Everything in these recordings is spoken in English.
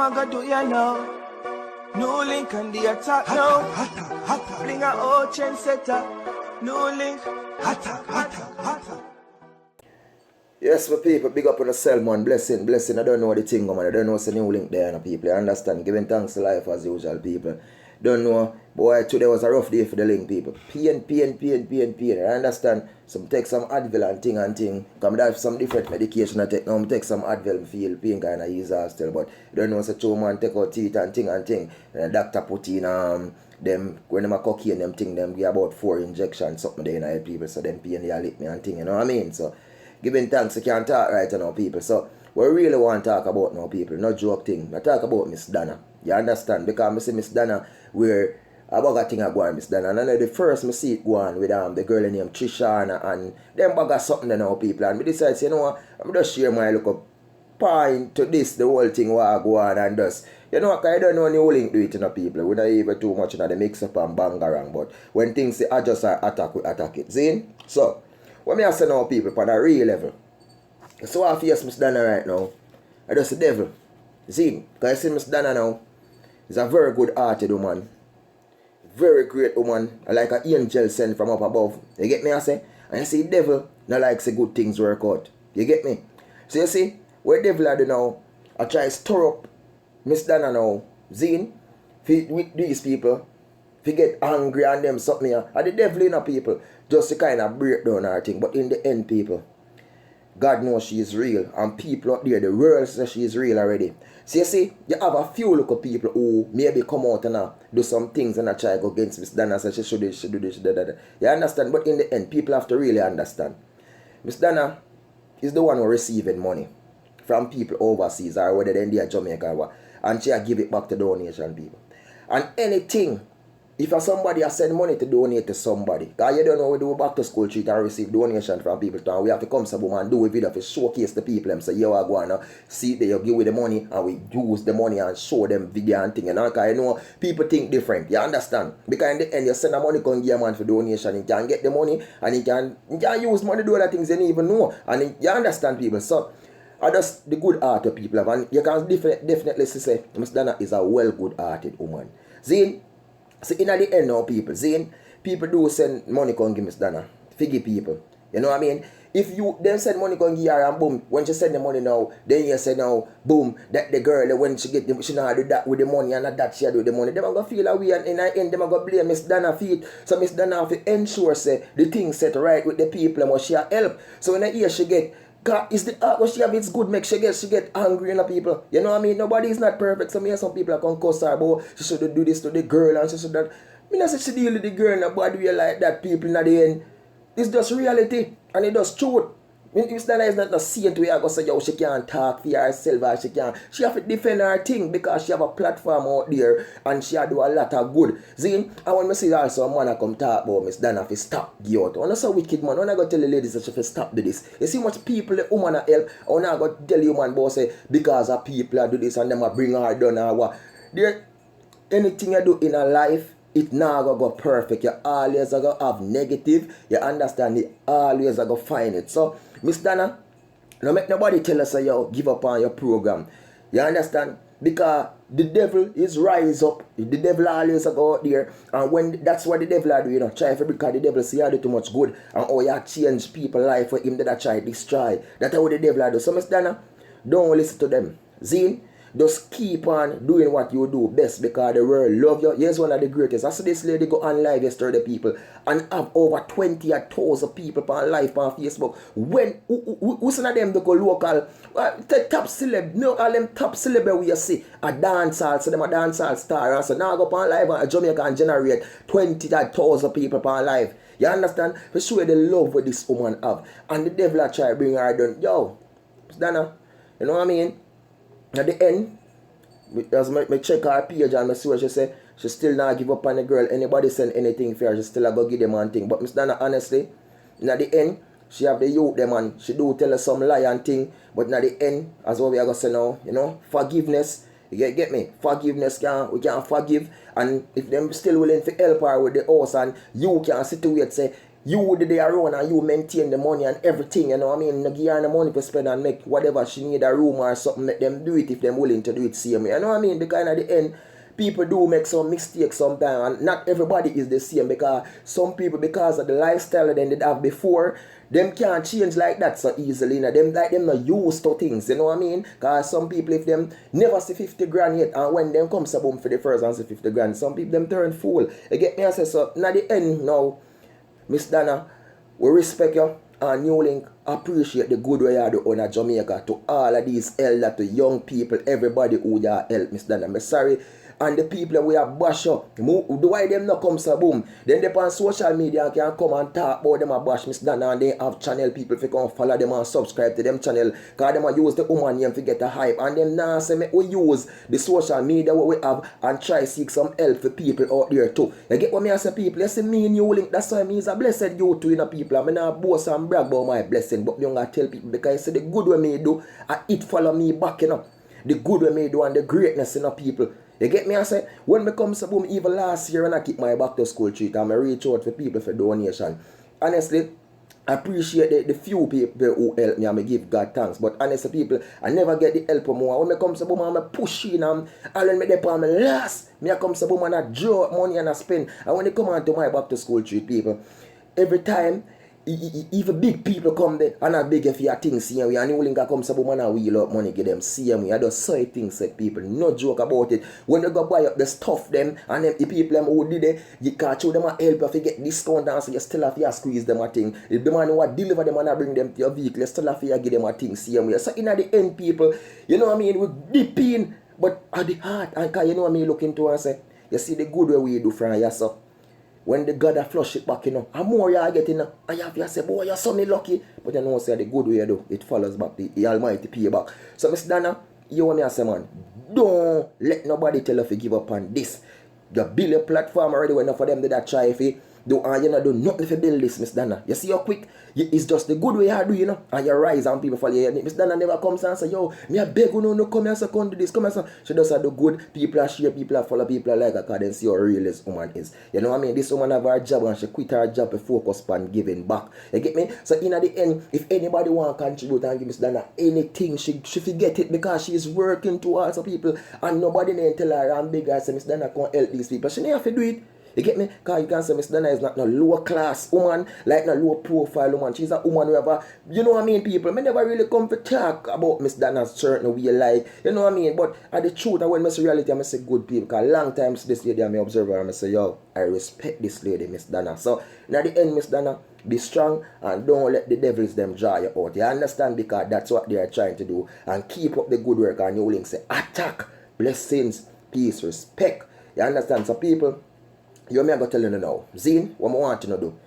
want to do you know? New link on the attack now. Bring a old chain setter. New link. Hotter. Yes, my people, big up on the cell, man. Blessing. I don't know the thing, man. I don't know what's the new link there, no, people. I understand. Giving thanks to life as usual, people. Don't know. Boy, today was a rough day for the link, people. Pain. I understand. Some take some Advil and thing. Come down some different medication I take. Now I take some Advil and feel pain kind of ease still. But don't know, so man take out teeth and thing. And the doctor put in them, when them a cocaine, them give about 4 injections, something there in the people. So them pain they lick me and thing, you know what I mean? So giving thanks, you can't talk right now, people. So we really want to talk about now, people. Not joke thing. I talk about Miss Donna. You understand? Because I see Miss Donna where I got thing I go on Miss Donna. And I know the first I see it go on with the girl named Trisha and them bugger something there now, people. And we decide, you know what, I'm just share my look up point to this, the whole thing what I go on and just, you know, because I don't know any whole link do it, you know, people. We don't even too much in the mix up and bang around. But when things say adjust or attack, we attack it. See? So what me I say now, people, on a real level. So I face Miss Donna right now. I just the devil. See? Because I see Miss Donna now is a very good hearted woman. Very great woman. Like an angel sent from up above. You get me I say? And you see devil not like say good things work out. You get me? So you see, where devil are now, I try to stir up Miss Donna now. Zine, with these people. If you get angry on them something here. And the devil in people. Just to kind of break down our thing. But in the end, people, God knows she is real. And people out there, the world says she is real already. So you see, you have a few local people who maybe come out and do some things and try to go against Miss Donna. So she should do this, she do this, that. You understand? But in the end, people have to really understand. Miss Donna is the one who receiving money from people overseas or whether they're in Jamaica or what. And she give it back to donation people. And anything, if somebody has sent money to donate to somebody, because you don't know we do back to school treat and receive donation from people, and we have to come some and do a video to showcase the people and say, you are going to see that you give with the money and we use the money and show them video and thing. Because you know, people think different. You understand? Because in the end, you send the money can give a man for donation, he can get the money and he can use money to do other things you don't even know. And you understand people. So I just the good heart of people have, and you can definitely say Miss Donna is a well good hearted woman. See? So in the end now, people, Zane, people do send money come give Miss Donna. Figgy people. You know what I mean? If you then send money come give her and boom, when she send the money now, then you say now, boom, that the girl when she get the, she not do that with the money and that she do the money. Them gonna feel away and in the end them gonna blame Miss Donna feet. So Miss Donna have to ensure say the thing set right with the people and what she help. So when I hear she get God is the what she have it's good make she get angry in the people. You know what I mean? Nobody is not perfect. So me and some people are gonna cuss her about she should do this to the girl and she should that. Me not say she deal with the girl nobody way like that people at the end. It's just reality and it does truth. Miss Donna is not a saint where I go say yo she can't talk for herself or she have to defend her thing because she have a platform out there and she do a lot of good. See, I want to see also a man come talk about Miss Donna if stop give out. When I say wicked man, when I go tell the ladies that she stop do this. You see much people the woman help, I want to go tell you man boss say because of people do this and them bring her down or what. There anything you do in a life it now go perfect. You always go have negative. You understand? You always go find it. So, Miss Donna, no make nobody tell us you give up on your program. You understand? Because the devil is rise up. The devil always go out there. And when that's what the devil are doing, you know, try for because the devil see you do too much good. And oh you change people's life for him that I try to destroy. That's how the devil are do. So Miss Donna, don't listen to them. Zine. Just keep on doing what you do best because the world love you. Here's one of the greatest. I saw this lady go on live yesterday, people, and have over 20,000 people on live on Facebook. When who's some of them they go local? The top celeb, no all them top celeb we see a dancehall, so them a dancehall star. And so now go on live and Jamaica and generate 20,000 people on live. You understand? For sure the love what this woman have. And the devil a try to bring her down. Yo, Donna, you know what I mean? At the end, as I check her page and I see what she say, she still not give up on the girl. Anybody send anything for her, she still go give them one thing. But Miss Donna, honestly, at the end, she have the youth them and she do tell us some lie and thing. But at the end, as what we are going to say now, you know, forgiveness. You get me? Forgiveness we can forgive. And if them still willing to help her with the house and you can situate say, You did the around and you maintain the money and everything, you know what I mean? You give her the money to spend and make whatever she need a room or something, make them do it if they're willing to do it same way. You know what I mean? Because at the end, people do make some mistakes sometimes, and not everybody is the same, because some people, because of the lifestyle that they did have before, them can't change like that so easily. You know? Them not used to things, you know what I mean? Because some people, if them never see 50 grand yet, and when them come to boom for the first and see 50 grand, some people them turn fool. You get me? I say so. At the end now, Miss Donna, we respect you, and New Link appreciate the good way you do on Jamaica to all of these elders, to young people, everybody who you help, Miss Donna. I'm sorry. And the people that we have bash up, the why them not come so boom. Then they on social media can come and talk about them a bash Miss Donna, and they have channel people if you come follow them and subscribe to them channel. Because them use the woman name to get a hype. And them now say we use the social media what we have and try seek some help for people out there too. You get what me I say, people? You see me in New Link, that's why me is a blessed you too, you know, people. I'm not boast and brag about my blessing, but I'm gonna tell people because you see the good way me do, it follow me back, you know. The good way me do and the greatness, you know, people. You get me? I say, when me come to boom, even last year when I keep my back to school treat, and I reach out for people for donation. Honestly, I appreciate the few people who help me and I give God thanks. But honestly, people, I never get the help more. When I come to boom, I'm push in and when me dey on my last, me I come to boom and I draw money and I spend. And when they come on to my back to school treat, people, every time, even big people come there and I beg if you things same way, and you link come some man and wheel up money give them same way. I just say things said people, no joke about it. When you go buy up the stuff them and them the people them who did it, you can't show them a help if you get discount and so you still have to squeeze them a thing. If the man who deliver them and bring them to your vehicle, you still have to give them a thing same way. So in the end, people, you know what I mean, we deep in, but at the heart, and you know what I mean, look into and say, you see the good way we do from yourself. When the God flush it back, you know, and more you are getting, and you have to say, boy, you're so lucky. But you know, say the good way you do, it follows back, the Almighty pay back. So, Mr. Donna, you want me to say, man, don't let nobody tell you to give up on this. The build a platform already, when enough of them did that try if you do, and you know, do nothing to build this, Miss Donna. You see how quick, it's just the good way you do, you know, and you rise and people follow you. Miss Donna never comes and say, yo, me a beg you, no, come here, so come do this, come here, so. She does do good, people are share, people are follow, people are like her, because they see how real this woman is. You know what I mean? This woman have her job and she quit her job to focus on giving back. You get me? So in the end, if anybody want to contribute and give Miss Donna anything, she forget it because she is working towards people and nobody may tell her and beg her, say, Miss Donna can't help these people. She never have to do it. You get me? Because you can say Miss Donna is not no low class woman, like no low profile woman. She's a woman who have you know what I mean, people? Me never really come to talk about Miss Donna's certain way like, you know what I mean? But at the truth, when I see reality, I say good people. Because long time this lady I observe her and I say, yo, I respect this lady, Miss Donna. So, at the end, Miss Donna, be strong and don't let the devils them draw you out. You understand? Because that's what they are trying to do. And keep up the good work. And New Link say, attack, blessings, peace, respect. You understand? So people, you may go tell you now, Zine, what I want you to do,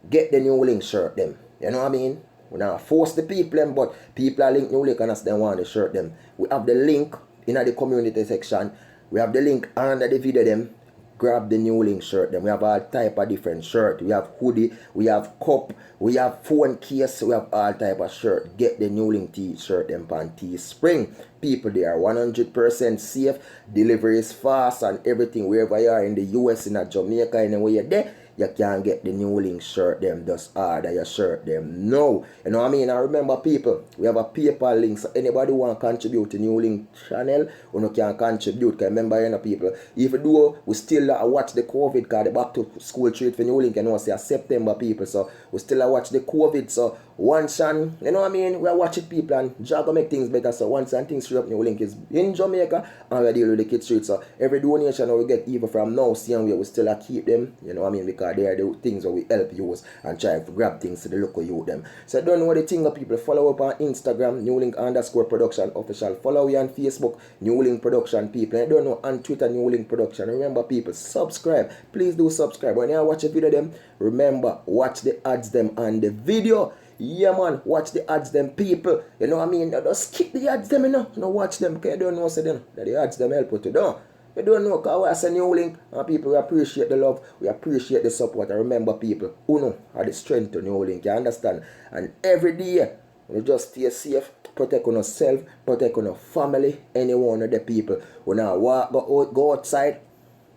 get the New Link shirt them. You know what I mean? We now force the people them, but people are link New Link and as they want the shirt them. We have the link in the community section. We have the link under the video them. Grab the New Link shirt them. We have all type of different shirt. We have hoodie, we have cup, we have phone case, we have all type of shirt. Get the New Link t-shirt them on Teespring. People, they are 100% safe. Delivery is fast and everything. Wherever you are in the US, in Jamaica, anywhere you're there, you can get the New Link shirt them. Just order your shirt them. No. You know what I mean? And remember people, we have a PayPal link. So anybody who want to contribute to New Link channel, you can contribute. Because remember, you know people, if you do, we still watch the COVID because the back to school treat for New Link, you know, say September people. So we still watch the COVID. So once and, you know what I mean, we are watching people and Jago make things better. So once and things straight up, New Link is in Jamaica and we deal with the kids street. So every donation we get, even from now, same way, we still keep them, you know what I mean, because they are the things that we help use and try to grab things to the local youth them. So don't know what the thing of people, follow up on Instagram, New Link _ production official. Follow you on Facebook, New Link production people. And I don't know on Twitter, New Link production. Remember people, subscribe. Please do subscribe. When you watch a video them, remember, watch the ads them on the video. Yeah man, watch the ads them people. You know what I mean? Just skip the ads them, you know. No watch them because you don't know, say them that the ads them help you to do. You don't know because I say New Link and people, we appreciate the love, we appreciate the support. And remember people, who know are the strength to New Link, you understand? And every day, we just stay safe, protect on yourself, protect on your family, any one of the people. We now walk, go outside,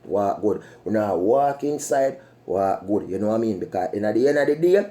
walk good. We now walk inside, what good, you know what I mean? Because in the end of the day,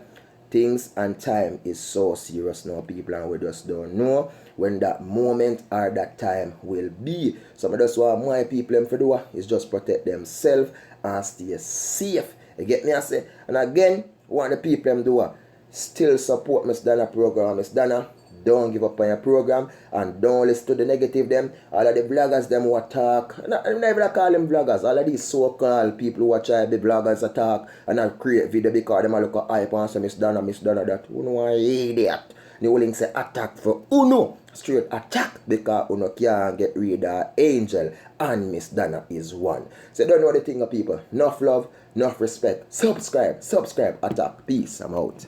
things and time is so serious now, people, and we just don't know when that moment or that time will be. So that's what my people them for do is just protect themselves and stay safe. You get me I say? And again, what the people them do still support Miss Dana program. Miss Dana, don't give up on your program and don't listen to the negative them. All of the vloggers them who attack. I never call them vloggers. All of these so-called people who try to be vloggers attack and not create video because them look at hype and say Miss Dana that. Who know why idiot? The whole thing say attack for Uno. Straight attack because Uno can't get rid of Angel and Miss Dana is one. So don't know the thing of people. Enough love, enough respect. Subscribe, attack. Peace. I'm out.